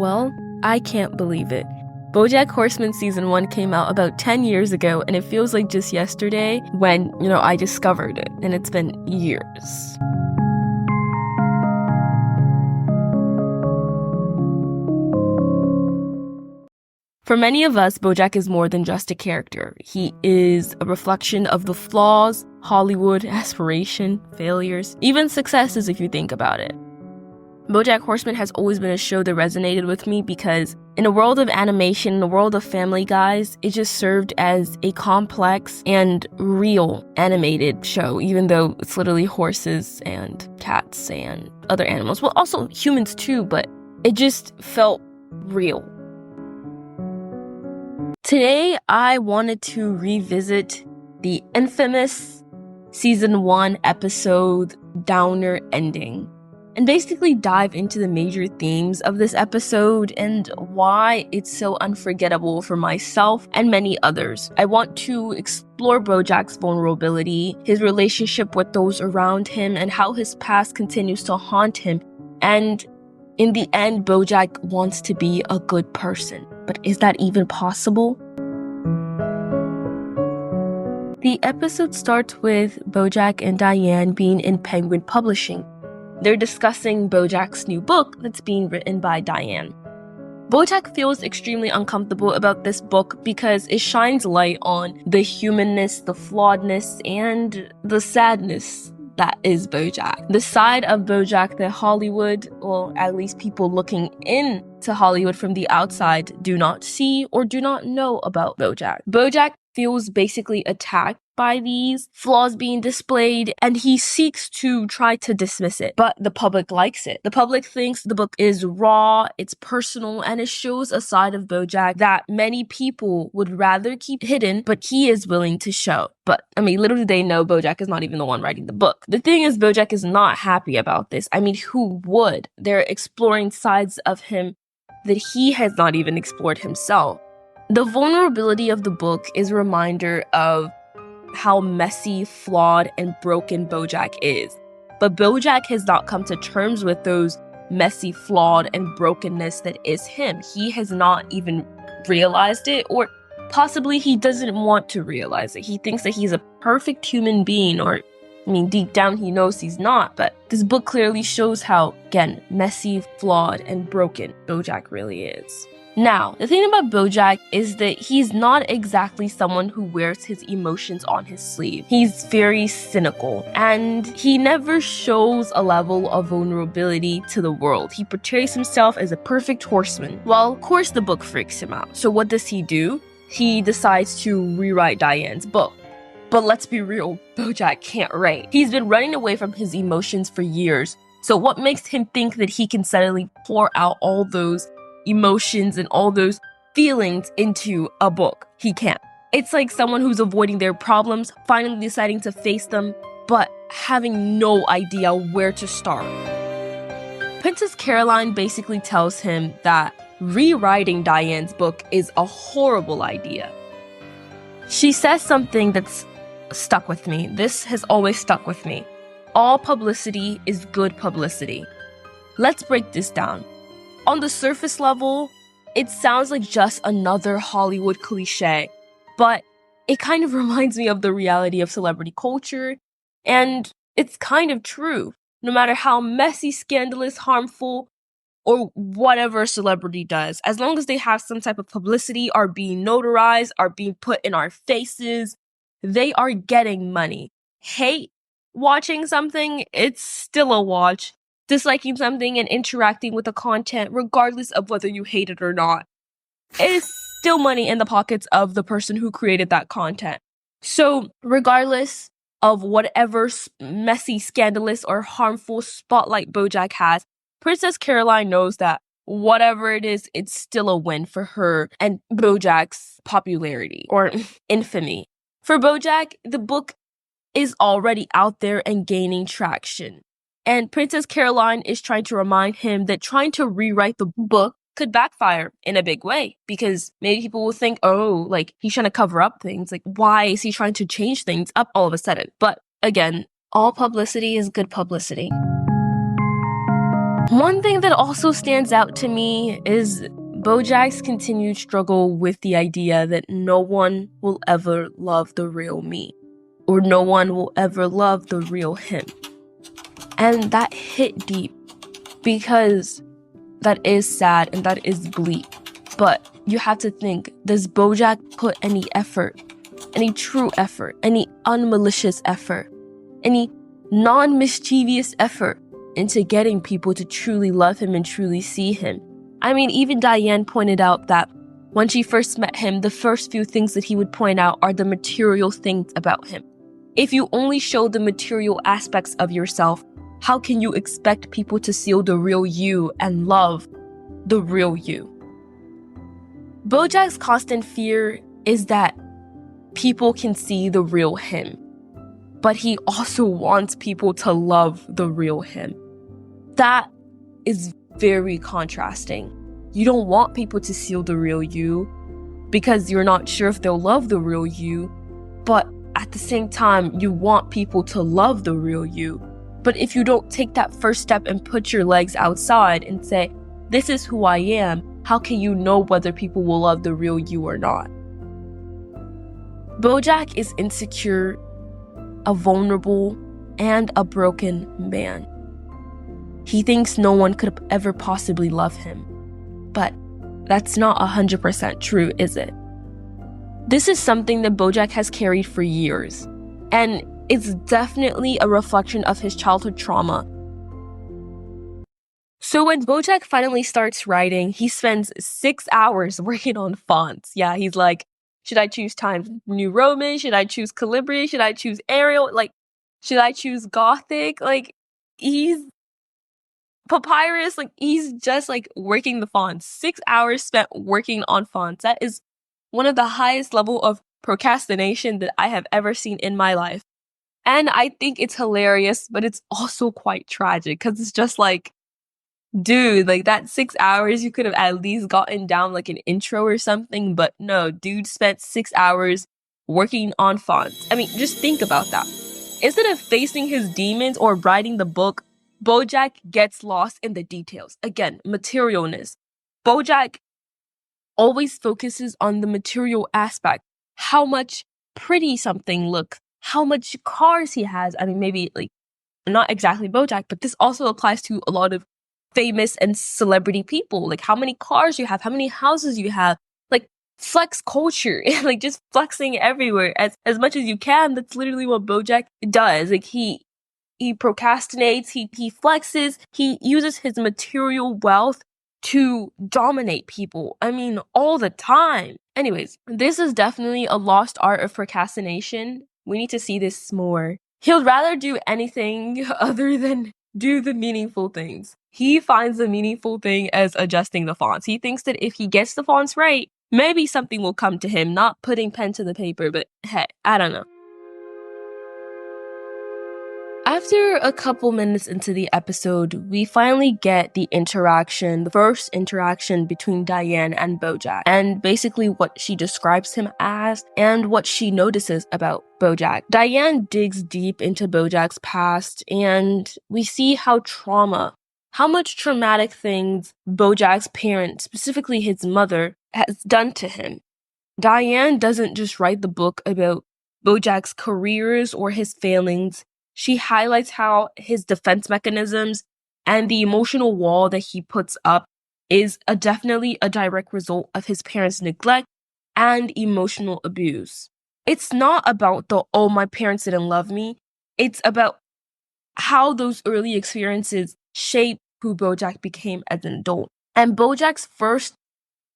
Well, I can't believe it. Bojack Horseman Season 1 came out about 10 years ago, and it feels like just yesterday when, I discovered it, and it's been years. For many of us, Bojack is more than just a character. He is a reflection of the flaws, Hollywood, aspiration, failures, even successes if you think about it. Bojack Horseman has always been a show that resonated with me because in a world of animation, in a world of Family Guys, it just served as a complex and real animated show, even though it's literally horses and cats and other animals. Well, also humans too, but it just felt real. Today, I wanted to revisit the infamous Season 1 episode Downer Ending, and basically dive into the major themes of this episode and why it's so unforgettable for myself and many others. I want to explore Bojack's vulnerability, his relationship with those around him, and how his past continues to haunt him. And in the end, Bojack wants to be a good person. But is that even possible? The episode starts with Bojack and Diane being in Penguin Publishing. They're discussing Bojack's new book that's being written by Diane. Bojack feels extremely uncomfortable about this book because it shines light on the humanness, the flawedness, and the sadness that is Bojack. The side of Bojack that Hollywood, or at least people looking into Hollywood from the outside, do not see or do not know about Bojack. Bojack feels basically attacked by these flaws being displayed, and he seeks to try to dismiss it, but the public likes it. The public thinks the book is raw, it's personal, and it shows a side of Bojack that many people would rather keep hidden, but he is willing to show. But, little do they know Bojack is not even the one writing the book. The thing is, Bojack is not happy about this. Who would? They're exploring sides of him that he has not even explored himself. The vulnerability of the book is a reminder of how messy, flawed, and broken Bojack is. But Bojack has not come to terms with those messy, flawed, and brokenness that is him. He has not even realized it, or possibly he doesn't want to realize it. He thinks that he's a perfect human being, or deep down he knows he's not, but this book clearly shows how, again, messy, flawed, and broken Bojack really is. Now, the thing about Bojack is that he's not exactly someone who wears his emotions on his sleeve. He's very cynical, and he never shows a level of vulnerability to the world. He portrays himself as a perfect horseman. Well, of course the book freaks him out. So what does he do? He decides to rewrite Diane's book. But let's be real, Bojack can't write. He's been running away from his emotions for years. So what makes him think that he can suddenly pour out all those emotions and all those feelings into a book? He can't. It's like someone who's avoiding their problems, finally deciding to face them, but having no idea where to start. Princess Caroline basically tells him that rewriting Diane's book is a horrible idea. She says something that's stuck with me. This has always stuck with me. All publicity is good publicity. Let's break this down. On the surface level, it sounds like just another Hollywood cliche, but it kind of reminds me of the reality of celebrity culture, and it's kind of true. No matter how messy, scandalous, harmful, or whatever a celebrity does, as long as they have some type of publicity, are being notarized, are being put in our faces, they are getting money. Hate watching something, it's still a watch. Disliking something and interacting with the content, regardless of whether you hate it or not, is still money in the pockets of the person who created that content. So regardless of whatever messy, scandalous, or harmful spotlight Bojack has, Princess Caroline knows that whatever it is, it's still a win for her and Bojack's popularity or infamy. For Bojack, the book is already out there and gaining traction. And Princess Caroline is trying to remind him that trying to rewrite the book could backfire in a big way, because maybe people will think, he's trying to cover up things. Like, why is he trying to change things up all of a sudden? But again, all publicity is good publicity. One thing that also stands out to me is Bojack's continued struggle with the idea that no one will ever love the real me, or no one will ever love the real him. And that hit deep because that is sad and that is bleak. But you have to think, does Bojack put any effort, any true effort, any unmalicious effort, any non-mischievous effort into getting people to truly love him and truly see him? I mean, even Diane pointed out that when she first met him, the first few things that he would point out are the material things about him. If you only show the material aspects of yourself, how can you expect people to see the real you and love the real you? Bojack's constant fear is that people can see the real him, but he also wants people to love the real him. That is very contrasting. You don't want people to see the real you because you're not sure if they'll love the real you, but at the same time, you want people to love the real you. But if you don't take that first step and put your legs outside and say, this is who I am, how can you know whether people will love the real you or not? Bojack is insecure, a vulnerable, and a broken man. He thinks no one could ever possibly love him. But that's not 100% true, is it? This is something that Bojack has carried for years, and it's definitely a reflection of his childhood trauma. So when Bojack finally starts writing, he spends 6 hours working on fonts. Yeah, he's like, should I choose Times New Roman? Should I choose Calibri? Should I choose Arial? Like, should I choose Gothic? Like, he's Papyrus. Like, he's just like working the fonts. 6 hours spent working on fonts. That is one of the highest level of procrastination that I have ever seen in my life. And I think it's hilarious, but it's also quite tragic because it's just like, dude, like that 6 hours, you could have at least gotten down like an intro or something, but no, dude spent 6 hours working on fonts. I mean, just think about that. Instead of facing his demons or writing the book, Bojack gets lost in the details. Again, materialness. Bojack always focuses on the material aspect. How much pretty something looks, how much cars he has. I mean, maybe like not exactly Bojack, but this also applies to a lot of famous and celebrity people. Like how many cars you have, how many houses you have, like flex culture, like just flexing everywhere as much as you can. That's literally what Bojack does. Like he procrastinates, he flexes, he uses his material wealth to dominate people. I mean, all the time. Anyways, this is definitely a lost art of procrastination. We need to see this more. He'll rather do anything other than do the meaningful things. He finds the meaningful thing as adjusting the fonts. He thinks that if he gets the fonts right, maybe something will come to him, not putting pen to the paper, but hey, I don't know. After a couple minutes into the episode, we finally get the first interaction between Diane and Bojack, and basically what she describes him as and what she notices about Bojack. Diane digs deep into Bojack's past, and we see how much traumatic things Bojack's parents, specifically his mother, has done to him. Diane doesn't just write the book about Bojack's careers or his failings. She highlights how his defense mechanisms and the emotional wall that he puts up is definitely a direct result of his parents' neglect and emotional abuse. It's not about my parents didn't love me. It's about how those early experiences shape who Bojack became as an adult. And Bojack's first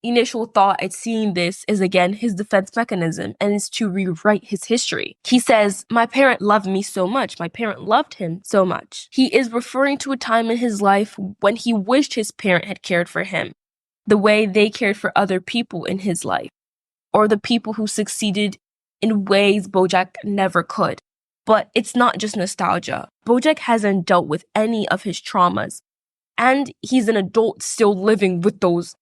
initial thought at seeing this is again his defense mechanism, and is to rewrite his history. He says, my parent loved me so much. My parent loved him so much. He is referring to a time in his life when he wished his parent had cared for him the way they cared for other people in his life, or the people who succeeded in ways Bojack never could. But it's not just nostalgia. Bojack hasn't dealt with any of his traumas, and he's an adult still living with those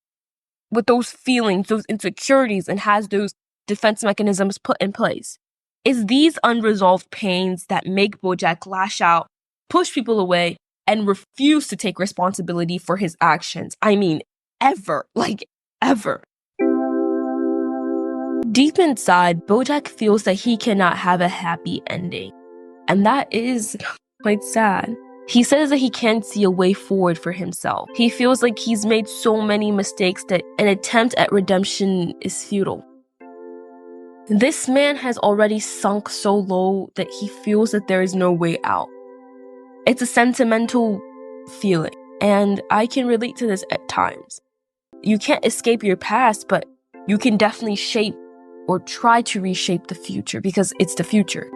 feelings, those insecurities, and has those defense mechanisms put in place. It's these unresolved pains that make Bojack lash out, push people away, and refuse to take responsibility for his actions. I mean, ever. Like, ever. Deep inside, Bojack feels that he cannot have a happy ending. And that is quite sad. He says that he can't see a way forward for himself. He feels like he's made so many mistakes that an attempt at redemption is futile. This man has already sunk so low that he feels that there is no way out. It's a sentimental feeling, and I can relate to this at times. You can't escape your past, but you can definitely shape or try to reshape the future because it's the future.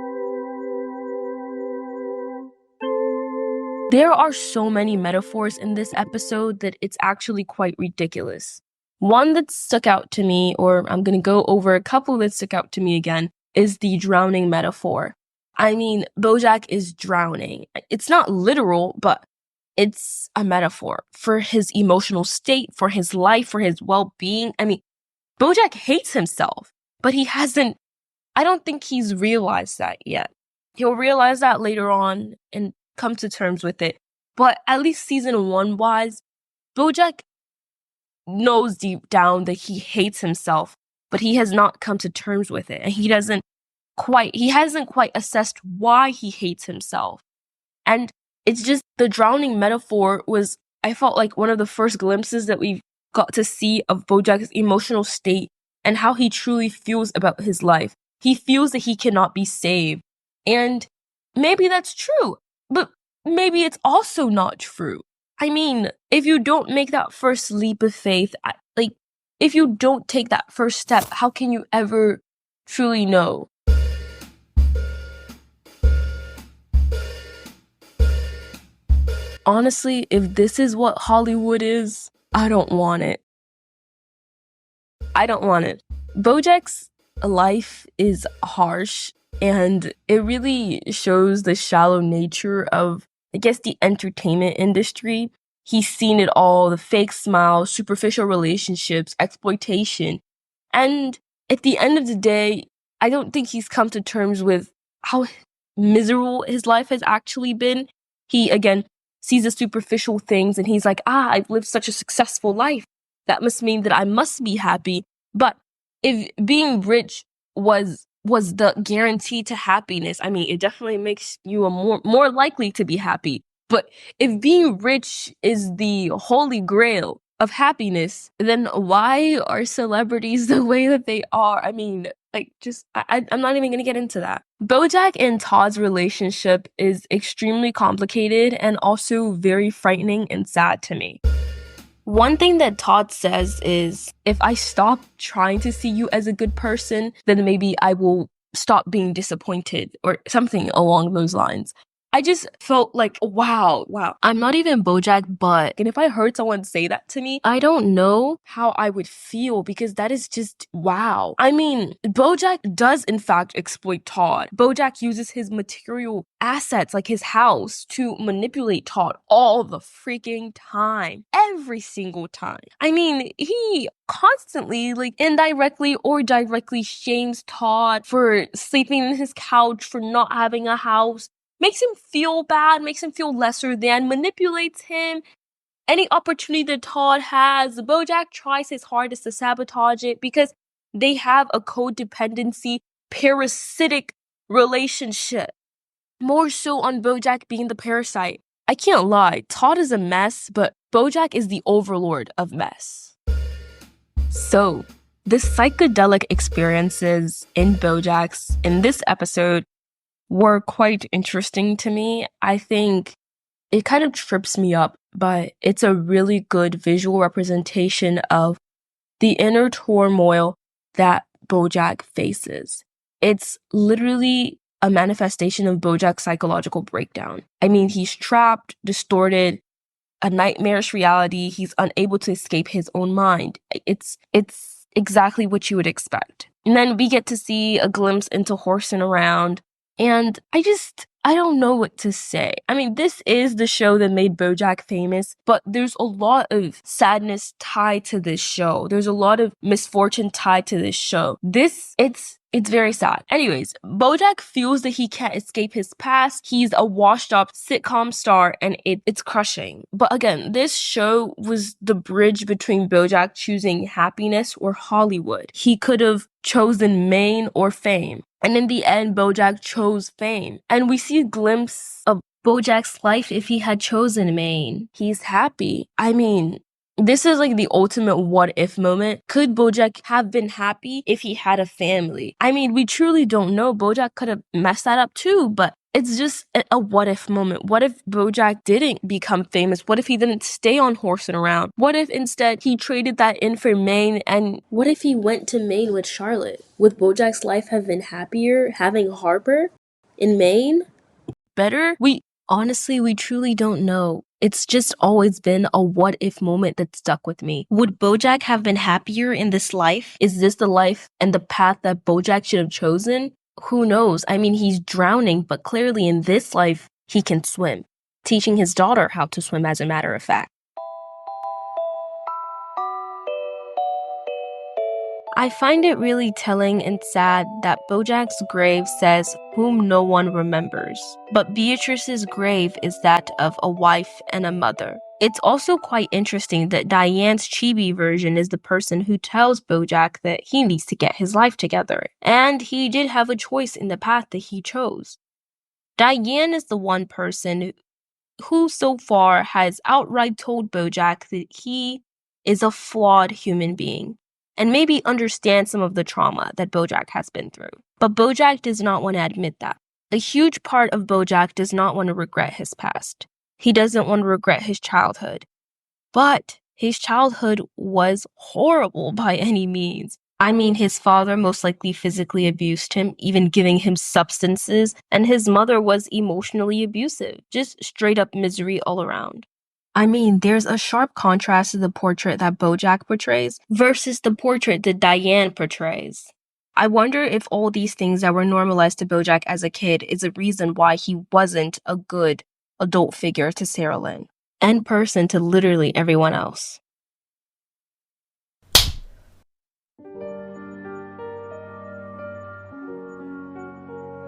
There are so many metaphors in this episode that it's actually quite ridiculous. One that stuck out to me, or I'm going to go over a couple that stuck out to me again, is the drowning metaphor. I mean, Bojack is drowning. It's not literal, but it's a metaphor for his emotional state, for his life, for his well-being. I mean, Bojack hates himself, but I don't think he's realized that yet. He'll realize that later on and come to terms with it. But at least season 1 wise, Bojack knows deep down that he hates himself, but he has not come to terms with it. And he hasn't quite assessed why he hates himself. And it's just the drowning metaphor was, I felt like, one of the first glimpses that we got to see of Bojack's emotional state and how he truly feels about his life. He feels that he cannot be saved. And maybe that's true, but maybe it's also not true. I mean, if you don't make that first leap of faith, if you don't take that first step, how can you ever truly know? Honestly, if this is what Hollywood is, I don't want it. I don't want it. Bojack's life is harsh, and it really shows the shallow nature of, I guess, the entertainment industry. He's seen it all, the fake smiles, superficial relationships, exploitation. And at the end of the day, I don't think he's come to terms with how miserable his life has actually been. He, again, sees the superficial things and he's like, I've lived such a successful life. That must mean that I must be happy. But if being rich was the guarantee to happiness, I mean, it definitely makes you a more likely to be happy. But if being rich is the holy grail of happiness, then why are celebrities the way that they are? I mean, I'm not even going to get into that. Bojack and Todd's relationship is extremely complicated and also very frightening and sad to me. One thing that Todd says is, if I stop trying to see you as a good person, then maybe I will stop being disappointed, or something along those lines. I just felt like, wow. I'm not even Bojack, but if I heard someone say that to me, I don't know how I would feel, because that is just wow. I mean, Bojack does in fact exploit Todd. Bojack uses his material assets, like his house, to manipulate Todd all the freaking time. Every single time. I mean, he constantly, indirectly or directly shames Todd for sleeping in his couch, for not having a house. Makes him feel bad, makes him feel lesser than, manipulates him. Any opportunity that Todd has, Bojack tries his hardest to sabotage it because they have a codependency, parasitic relationship. More so on Bojack being the parasite. I can't lie, Todd is a mess, but Bojack is the overlord of mess. So, the psychedelic experiences in Bojack's in this episode were quite interesting to me. I think it kind of trips me up, but it's a really good visual representation of the inner turmoil that Bojack faces. It's literally a manifestation of Bojack's psychological breakdown. I mean, he's trapped, distorted, a nightmarish reality. He's unable to escape his own mind. It's exactly what you would expect. And then we get to see a glimpse into Horseman around. And I I don't know what to say. I mean, this is the show that made Bojack famous, but there's a lot of sadness tied to this show. There's a lot of misfortune tied to this show. It's very sad. Anyways, Bojack feels that he can't escape his past. He's a washed up sitcom star and it's crushing. But again, this show was the bridge between Bojack choosing happiness or Hollywood. He could have chosen Maine or fame. And in the end, Bojack chose fame. And we see a glimpse of Bojack's life if he had chosen Maine. He's happy. I mean, this is like the ultimate what if moment. Could Bojack have been happy if he had a family? I mean, we truly don't know. Bojack could have messed that up too, but it's just a what if moment. What if Bojack didn't become famous? What if he didn't stay on horsing around? What if instead he traded that in for Maine? And what if he went to Maine with Charlotte? Would Bojack's life have been happier having Harper in Maine? Better? Honestly, we truly don't know. It's just always been a what if moment that stuck with me. Would Bojack have been happier in this life? Is this the life and the path that Bojack should have chosen? Who knows? I mean, he's drowning, but clearly in this life, he can swim. Teaching his daughter how to swim, as a matter of fact. I find it really telling and sad that Bojack's grave says, "Whom no one remembers." But Beatrice's grave is that of a wife and a mother. It's also quite interesting that Diane's chibi version is the person who tells Bojack that he needs to get his life together. And he did have a choice in the path that he chose. Diane is the one person who so far has outright told Bojack that he is a flawed human being, and maybe understand some of the trauma that Bojack has been through. But Bojack does not want to admit that. A huge part of Bojack does not want to regret his past. He doesn't want to regret his childhood. But his childhood was horrible by any means. I mean, his father most likely physically abused him, even giving him substances, and his mother was emotionally abusive. Just straight up misery all around. I mean, there's a sharp contrast to the portrait that Bojack portrays versus the portrait that Diane portrays. I wonder if all these things that were normalized to Bojack as a kid is a reason why he wasn't a good adult figure to Sarah Lynn, and person to literally everyone else.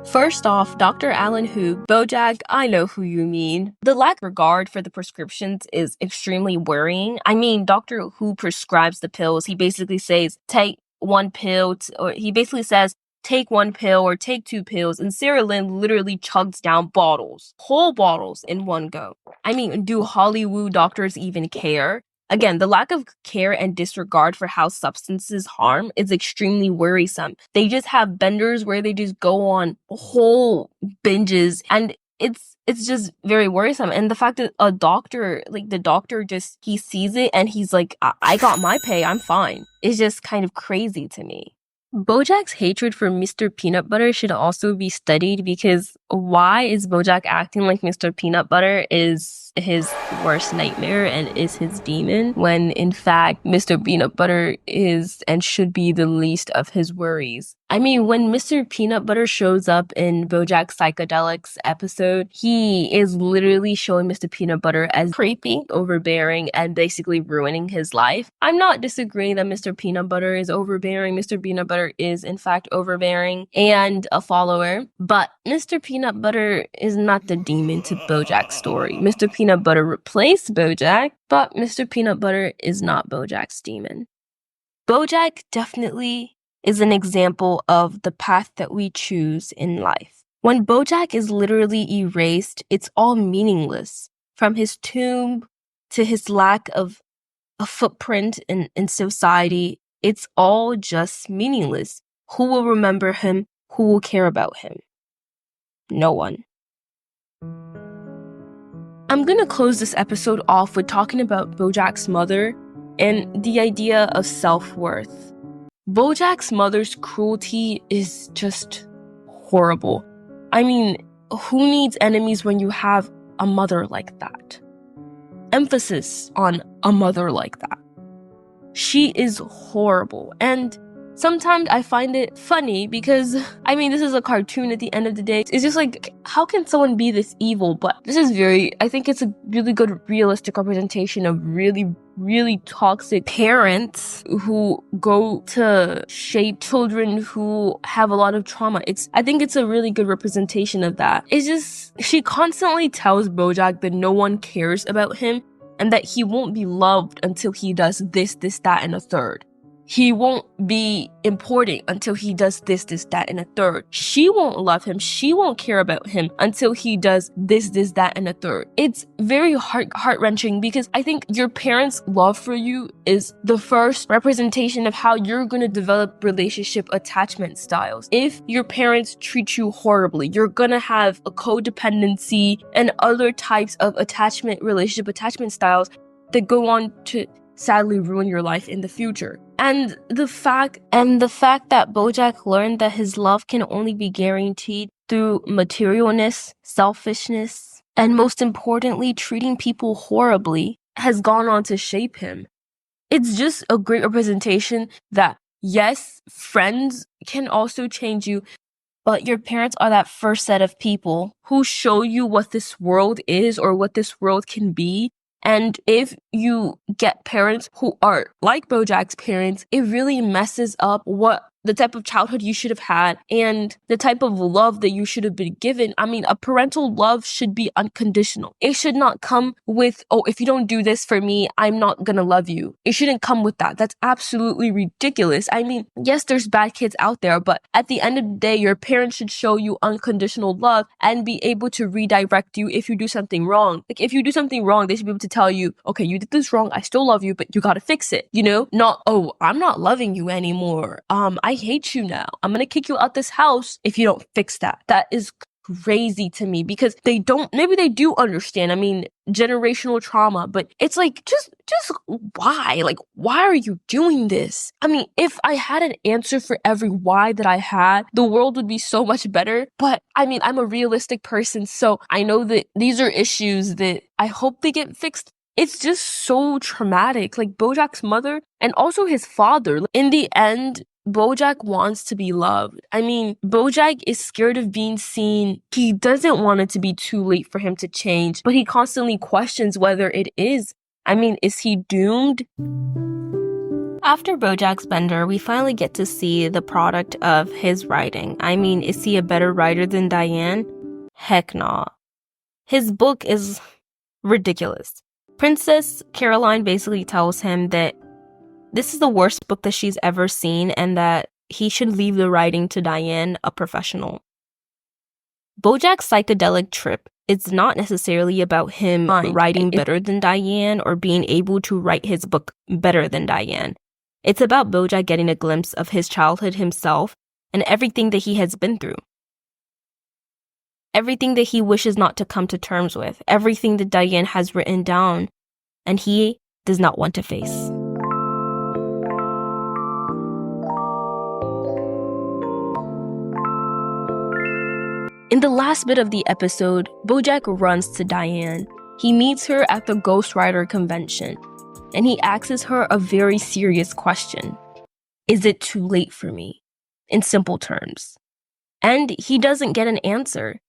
First off, Dr. Alan Who, Bojack, I know who you mean. The lack of regard for the prescriptions is extremely worrying. I mean, Dr. Who prescribes the pills. He basically says, take one pill, or he basically says, take one pill or take two pills, and Sarah Lynn literally chugs down bottles, whole bottles in one go. I mean, do Hollywood doctors even care? Again, the lack of care and disregard for how substances harm is extremely worrisome. They just have benders where they just go on whole binges, and it's just very worrisome. And the fact that a doctor, like the doctor just, he sees it and he's like, I got my pay, I'm fine. It's just kind of crazy to me. Bojack's hatred for Mr. Peanut Butter should also be studied, because why is Bojack acting like Mr. Peanut Butter is his worst nightmare and is his demon, when in fact Mr. Peanut Butter is and should be the least of his worries? I mean, when Mr. Peanut Butter shows up in Bojack Psychedelics episode, he is literally showing Mr. Peanut Butter as creepy, overbearing, and basically ruining his life. I'm not disagreeing that Mr. Peanut Butter is overbearing. Mr. Peanut Butter is in fact overbearing and a follower, but Mr. Peanut Butter is not the demon to Bojack's story. Mr. Peanut Butter replaced Bojack, but Mr. Peanut Butter is not Bojack's demon. Bojack definitely is an example of the path that we choose in life. When Bojack is literally erased, it's all meaningless. From his tomb to his lack of a footprint in society, it's all just meaningless. Who will remember him? Who will care about him? No one. I'm gonna close this episode off with talking about Bojack's mother and the idea of self-worth. Bojack's mother's cruelty is just horrible. I mean, who needs enemies when you have a mother like that? Emphasis on a mother like that. She is horrible, and Sometimes I find it funny because, I mean, this is a cartoon at the end of the day. It's just like, how can someone be this evil? But this is I think it's a really good realistic representation of really toxic parents who go to shape children who have a lot of trauma. I think it's a really good representation of that. It's just, she constantly tells Bojack that no one cares about him and that he won't be loved until he does this, that, and a third. He won't be important until he does this, that, and a third. She won't love him. She won't care about him until he does this, that, and a third. It's very heart-wrenching because I think your parents' love for you is the first representation of how you're going to develop relationship attachment styles. If your parents treat you horribly, you're going to have a codependency and other types of relationship attachment styles that go on to sadly ruin your life in the future. And the fact that Bojack learned that his love can only be guaranteed through materialness, selfishness, and most importantly, treating people horribly has gone on to shape him. It's just a great representation that, yes, friends can also change you, but your parents are that first set of people who show you what this world is or what this world can be. And if you get parents who are like Bojack's parents, it really messes up the type of childhood you should have had and the type of love that you should have been given. I mean, a parental love should be unconditional. It should not come with, oh, if you don't do this for me, I'm not gonna love you. It shouldn't come with that. That's absolutely ridiculous. I mean, yes, there's bad kids out there, but at the end of the day, your parents should show you unconditional love and be able to redirect you if you do something wrong. Like, if you do something wrong, they should be able to tell you, okay, you did this wrong, I still love you, but you gotta fix it, you know? Not, oh, I'm not loving you anymore. I hate you now. I'm gonna kick you out this house if you don't fix that. That is crazy to me because maybe they do understand. I mean, generational trauma, but it's like, just why? Like, why are you doing this? I mean, if I had an answer for every why that I had, the world would be so much better. But I mean, I'm a realistic person, so I know that these are issues that I hope they get fixed. It's just so traumatic. Like, Bojack's mother and also his father. In the end, Bojack wants to be loved. I mean, Bojack is scared of being seen. He doesn't want it to be too late for him to change, but he constantly questions whether it is. I mean, is he doomed? After Bojack's Bender, we finally get to see the product of his writing. I mean, is he a better writer than Diane? Heck nah. His book is ridiculous. Princess Caroline basically tells him that this is the worst book that she's ever seen and that he should leave the writing to Diane, a professional. Bojack's psychedelic trip is not necessarily about him writing better than Diane or being able to write his book better than Diane. It's about Bojack getting a glimpse of his childhood himself and everything that he has been through. Everything that he wishes not to come to terms with. Everything that Diane has written down and he does not want to face. In the last bit of the episode, Bojack runs to Diane. He meets her at the Ghostwriter convention, and he asks her a very serious question. Is it too late for me? In simple terms. And he doesn't get an answer.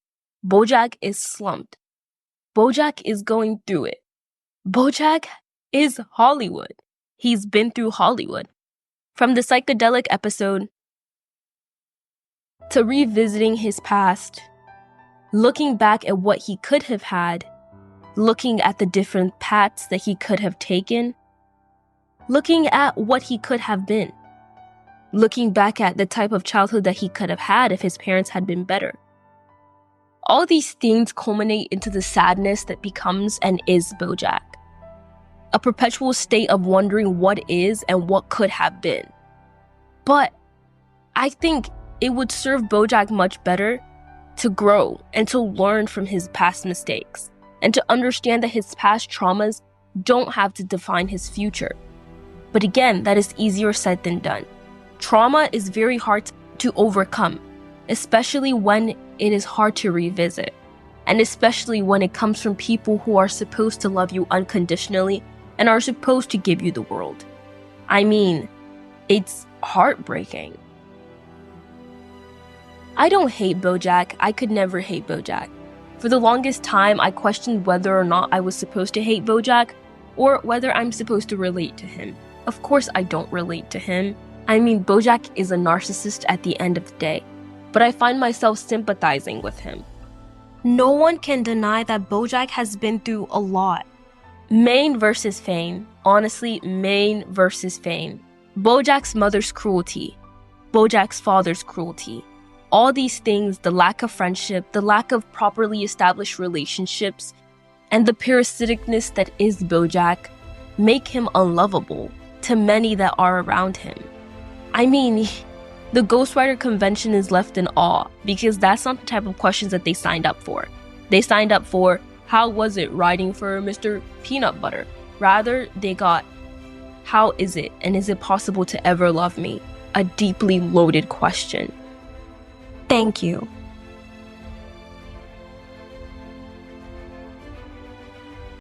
Bojack is slumped. Bojack is going through it. Bojack is Hollywood. He's been through Hollywood. From the psychedelic episode to revisiting his past, looking back at what he could have had, looking at the different paths that he could have taken, looking at what he could have been, looking back at the type of childhood that he could have had if his parents had been better. All these things culminate into the sadness that becomes and is Bojack. A perpetual state of wondering what is and what could have been. But I think it would serve Bojack much better to grow and to learn from his past mistakes and to understand that his past traumas don't have to define his future. But again, that is easier said than done. Trauma is very hard to overcome, especially when it is hard to revisit, and especially when it comes from people who are supposed to love you unconditionally and are supposed to give you the world. I mean, it's heartbreaking. I don't hate Bojack. I could never hate Bojack. For the longest time, I questioned whether or not I was supposed to hate Bojack, or whether I'm supposed to relate to him. Of course I don't relate to him. I mean, Bojack is a narcissist at the end of the day, but I find myself sympathizing with him. No one can deny that Bojack has been through a lot. Maine versus Fame. Honestly, Maine versus Fame. Bojack's mother's cruelty. Bojack's father's cruelty. All these things, the lack of friendship, the lack of properly established relationships, and the parasiticness that is Bojack, make him unlovable to many that are around him. I mean, the ghostwriter convention is left in awe because that's not the type of questions that they signed up for. They signed up for, how was it writing for Mr. Peanut Butter? Rather, they got, how is it, and is it possible to ever love me? A deeply loaded question. Thank you.